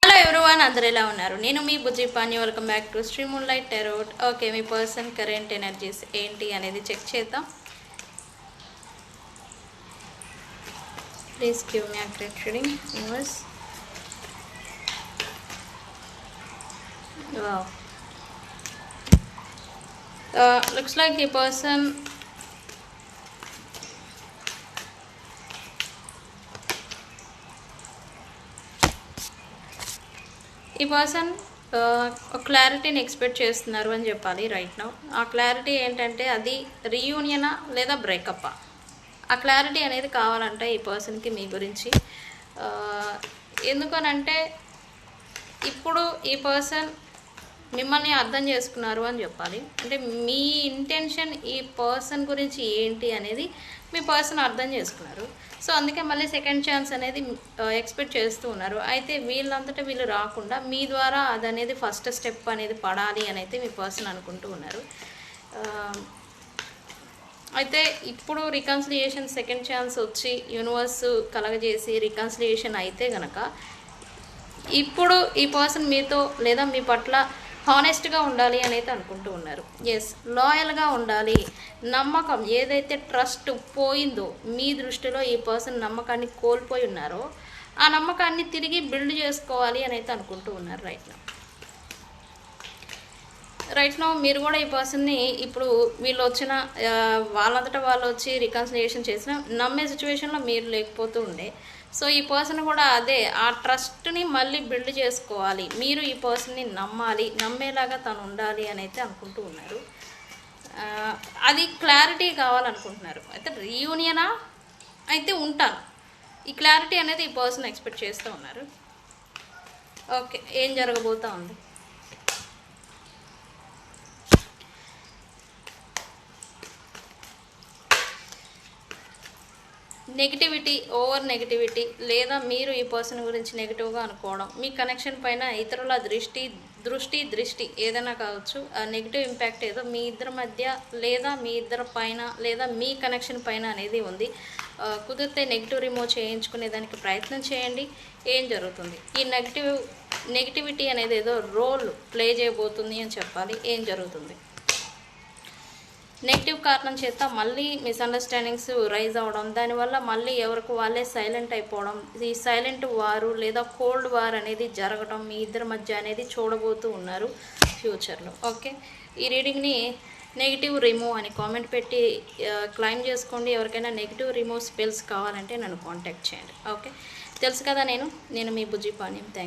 Hello everyone, అందరు ఎలా ఉన్నారు? నేను మీ Bujji Pani. Welcome back to Sri moonlight tarot. Okay, మీ పర్సన్ కరెంట్ ఎనర్జీస్ ఏంటి అనేది చెక్ చేద్దాం. Please give me accurate reading universe. Wow, looks like ఈ పర్సన్ ఒక క్లారిటీని ఎక్స్పెక్ట్ చేస్తున్నారు అని చెప్పాలి రైట్ నౌ. ఆ క్లారిటీ ఏంటంటే అది రీయూనియనా లేదా బ్రేకప్పా? ఆ క్లారిటీ అనేది కావాలంటే ఈ పర్సన్కి మీ గురించి. ఎందుకనంటే ఇప్పుడు ఈ పర్సన్ మిమ్మల్ని అర్థం చేసుకున్నారు అని చెప్పాలి. అంటే మీ ఇంటెన్షన్ ఈ పర్సన్ గురించి ఏంటి అనేది మీ పర్సన్ అర్థం చేసుకున్నారు. సో అందుకే మళ్ళీ సెకండ్ ఛాన్స్ అనేది ఎక్స్పెక్ట్ చేస్తూ ఉన్నారు. అయితే వీళ్ళంతటా వీళ్ళు రాకుండా మీ ద్వారా అది అనేది ఫస్ట్ స్టెప్ అనేది పడాలి అని అయితే మీ పర్సన్ అనుకుంటూ ఉన్నారు. అయితే ఇప్పుడు రికన్సిలియేషన్ సెకండ్ ఛాన్స్ వచ్చి యూనివర్స్ కలగజేసి రికన్సిలియేషన్ అయితే గనక ఇప్పుడు ఈ పర్సన్ మీతో లేదా మీ పట్ల హానెస్ట్గా ఉండాలి అని అయితే అనుకుంటూ ఉన్నారు. ఎస్, లాయల్గా ఉండాలి. నమ్మకం ఏదైతే ట్రస్ట్ పోయిందో మీ దృష్టిలో ఈ పర్సన్ నమ్మకాన్ని కోల్పోయి ఉన్నారో ఆ నమ్మకాన్ని తిరిగి బిల్డ్ చేసుకోవాలి అని అయితే అనుకుంటూ ఉన్నారు రైట్ నౌ. మీరు కూడా ఈ పర్సన్ని ఇప్పుడు వీళ్ళు వచ్చిన వాళ్ళంతటా వాళ్ళు వచ్చి రికన్సిలియేషన్ చేసిన నమ్మే సిచ్యువేషన్లో మీరు లేకపోతూ ఉండే. సో ఈ పర్సన్ కూడా అదే ఆ ట్రస్ట్ని మళ్ళీ బిల్డ్ చేసుకోవాలి. మీరు ఈ పర్సన్ని నమ్మాలి, నమ్మేలాగా తను ఉండాలి అని అయితే అనుకుంటూ ఉన్నారు. అది క్లారిటీ కావాలనుకుంటున్నారు. అయితే రీయూనియనా అయితే ఉంటాను, ఈ క్లారిటీ అనేది ఈ పర్సన్ ఎక్స్పెక్ట్ చేస్తూ ఉన్నారు. ఓకే, ఏం జరగబోతూ ఉంది? నెగిటివిటీ, ఓవర్ నెగిటివిటీ, లేదా మీరు ఈ పర్సన్ గురించి నెగిటివ్గా అనుకోవడం, మీ కనెక్షన్ పైన ఇతరుల దృష్టి ఏదైనా కావచ్చు. ఆ నెగిటివ్ ఇంపాక్ట్ ఏదో మీ ఇద్దరి మధ్య లేదా మీ ఇద్దరి పైన లేదా మీ కనెక్షన్ పైన అనేది ఉంది. కుదిరితే నెగిటివ్ రిమూవ్ చేయించుకునే దానికి ప్రయత్నం చేయండి. ఏం జరుగుతుంది? ఈ నెగిటివిటీ అనేది ఏదో రోల్ ప్లే చేయబోతుంది అని చెప్పాలి. ఏం జరుగుతుంది? నెగిటివ్ కారణం చేత మళ్ళీ మిస్అండర్స్టాండింగ్స్ రైజ్ అవ్వడం, దానివల్ల మళ్ళీ ఎవరికి వాళ్ళే సైలెంట్ అయిపోవడం, ఈ సైలెంట్ వారు లేదా కోల్డ్ వార్ అనేది జరగడం మీ ఇద్దరి మధ్య అనేది చూడబోతూ ఉన్నారు ఫ్యూచర్లో. ఓకే, ఈ రీడింగ్ని నెగిటివ్ రిమూవ్ అని కామెంట్ పెట్టి క్లైమ్ చేసుకోండి. ఎవరికైనా నెగిటివ్ రిమూవ్ స్పెల్స్ కావాలంటే నన్ను కాంటాక్ట్ చేయండి. ఓకే, తెలుసు కదా, నేను మీ బుజ్జి పాని. Thank you.